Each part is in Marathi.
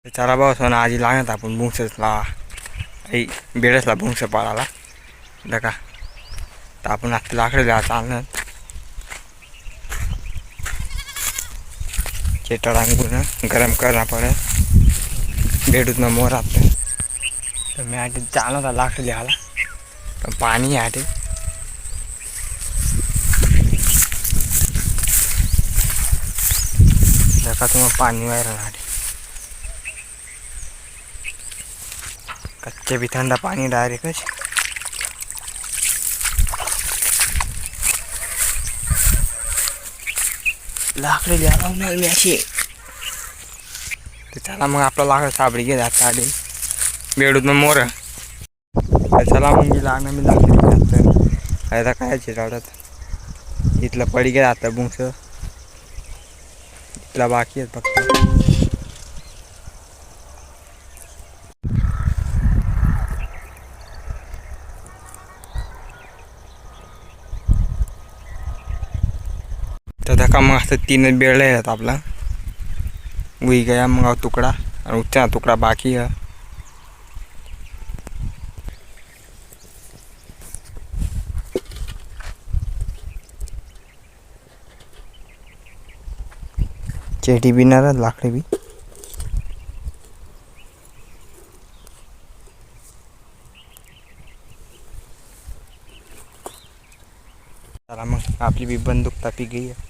त्याला भाऊ आजी लागत आपण बुंसला आई बेडसला बुंस पाळाला का तर आपण आता लाकडं द्या चालणार चेटाळांगून गरम करना पड़े बेडूत में मोर आते तो मैं आटे चालना था लाकड़ लिहाला तो पानी आटे देखा तुम्हें पानी वायर आटे कच्चे भी ठंडा पानी डायरेक्ट लाकड़ी लिहाला मी अशी तर चला मग आपला लाकड सापडी घे जात आधी बेडूत मग मोर तर चला मग मी लागणं मी लाकडी जात आता काय चिरावतात इथलं पडी गे जातं बुंस इथला बाकी आहेत फक्त तर धक्का मग असं तीन बेळ आहेत आपला उई गया मग तुकडा और उच्चा टुकड़ा बाकी है चेटी भी ना लाकड़ी भी चला मग आपली भी बंदूक तापी गई है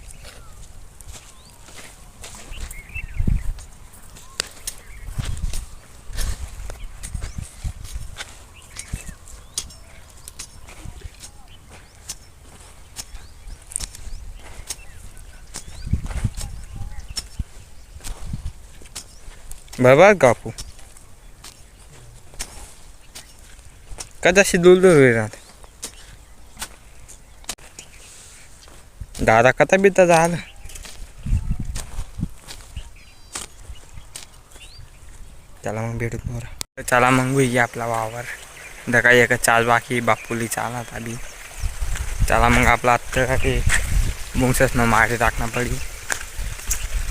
बाबा कापू कदाशी दूर दूर राहते दादा कथा बिता झालं चला मग भेटू मोरा चला मग हुई आपला वावर दका एक चाल बाकी बापुली चाला अभी चला मग आपला आता के बुंसस में मारे टाकना पड़ी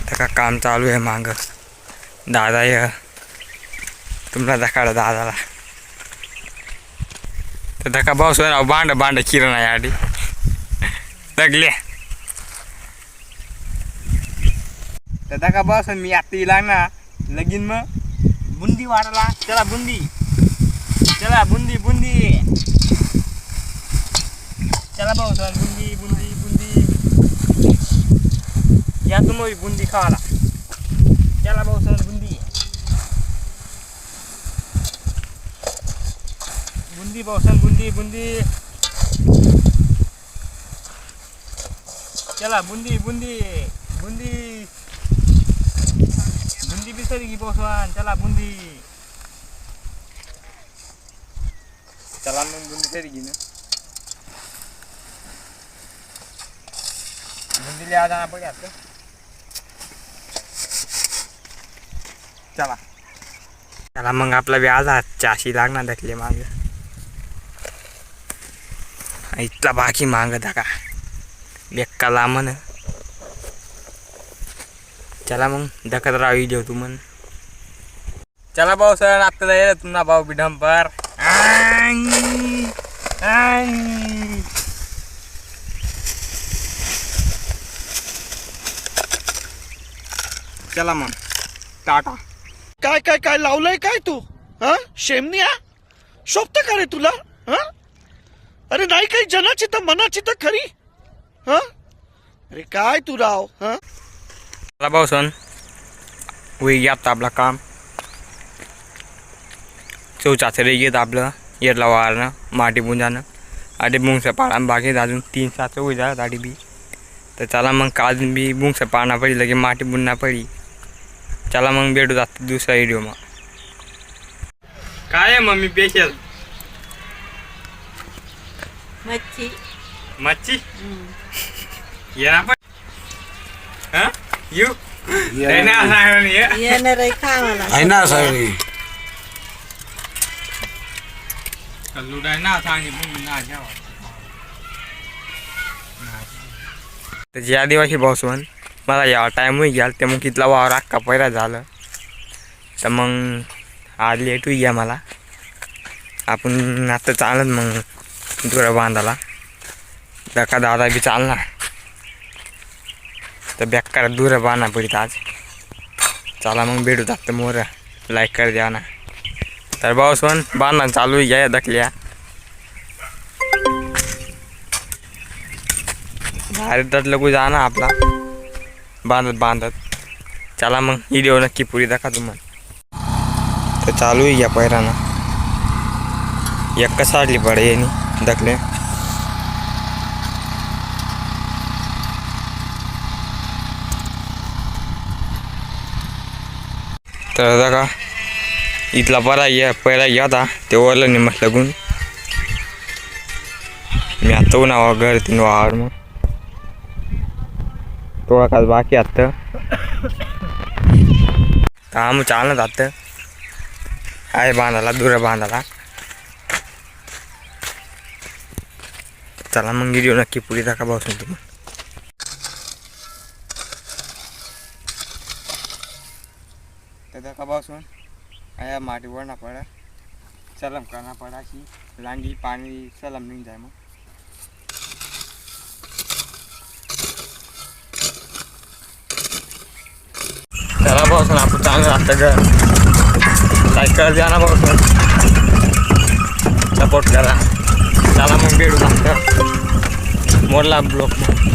दका काम चालू है मांग दादा ये तुमला दखाड़ा दादाला तर धक्का पाऊस बांड बांड किरण आहे आधी दगले तर धक्का पाऊस मी आता येईल ना लगीन मग बुंदी वाढला चला बुंदी बुंदी चला पाऊस बुंदी बुंदी बुंदी या तुम बुंदी खावाला चला पाऊस बुंदी बुंदी पावसान बुंदी बुंदी चला बुंदी बुंदी बुंदी बुंदी बिसरी की पावसान चला बुंदी चला मग बुंदी तरी की ना बुंदी ले आ जाना पड़े आपको चला चला मग आपला व्याज चाशी लागणार दाखले माग इतला बाकी मांग धका बेक्का लांबन चला मग धकत राहू देऊ तू मन चला भाऊ सर आपल्याला ये तुमना भाऊ बिडंपर चला मग टाटा काय काय काय लावलंय काय तू हा शेमनिया शोभत का रे तुला हा अरे नाही काही जनाची तर मनाची तर खरी हा अरे काय तू राव हा चला भाऊ सन वही आता आपला काम चौचाचं रे घेत आपलं येरला वारणं माटी बुंजानं आधी बुंगचं पाळा बाकी अजून 3-7 होई जात आधी बी तर चला मग काल बी बुंगचं पाळणा पडी लगे माटी बुनना पडी चला मग भेटू जात दुसरा व्हिडिओ मग काय आहे मम्मी स्पेशल मच्छी मच्छी ये ना पण हां यू ये ना सांगणी येणार आहे खावाला आहे ना सगळी कल्लू डाय ना सांगी पण ना जावा तर ज्या दिवशी बसून मला या टाइम होई गेल ते मग कितला वावर अख्खा पैरा झालं तर मग आज लेट होई आहे मला. आपण आता चालत मग दुरा बांधाला दका दादा बी चालणार तर बेकार दुरा बांधना पडित आज. चला मग भेटू लागतं मोर लाईक कर द्या ना. तर भाऊसोन बांधणं चालू आहे दखल्या भारतात लगू जाणार आपला बांधत. चला मग व्हिडिओ नक्की पुरी दाखवा तुम्हाला. तर चालू आहे या पैराना एक साडली पडे यांनी दखले. तर बघा इथला पहिला होता ते ओरलं नाही म्हटलं लगून मी आता उन्हा घर तीन वावर मग थोडा काल बाकी आत्ता आम्ही चालत आत्ता आहे बांधाला दुरा बांधाला. चला मग व्हिडिओ नक्की पुरी दाखवा बसून तुम्ही. तर दाखवा बसून आया माटी वरना पड़ा सलम करना पड़ा कि लांगी पानी सलम नहीं जाए मग. चला बसून आपण चांगलं आता घर लाईक कर द्या ना बसून सपोर्ट करा. चला मग भेटू लागतं मोरला ब्लॉक मग.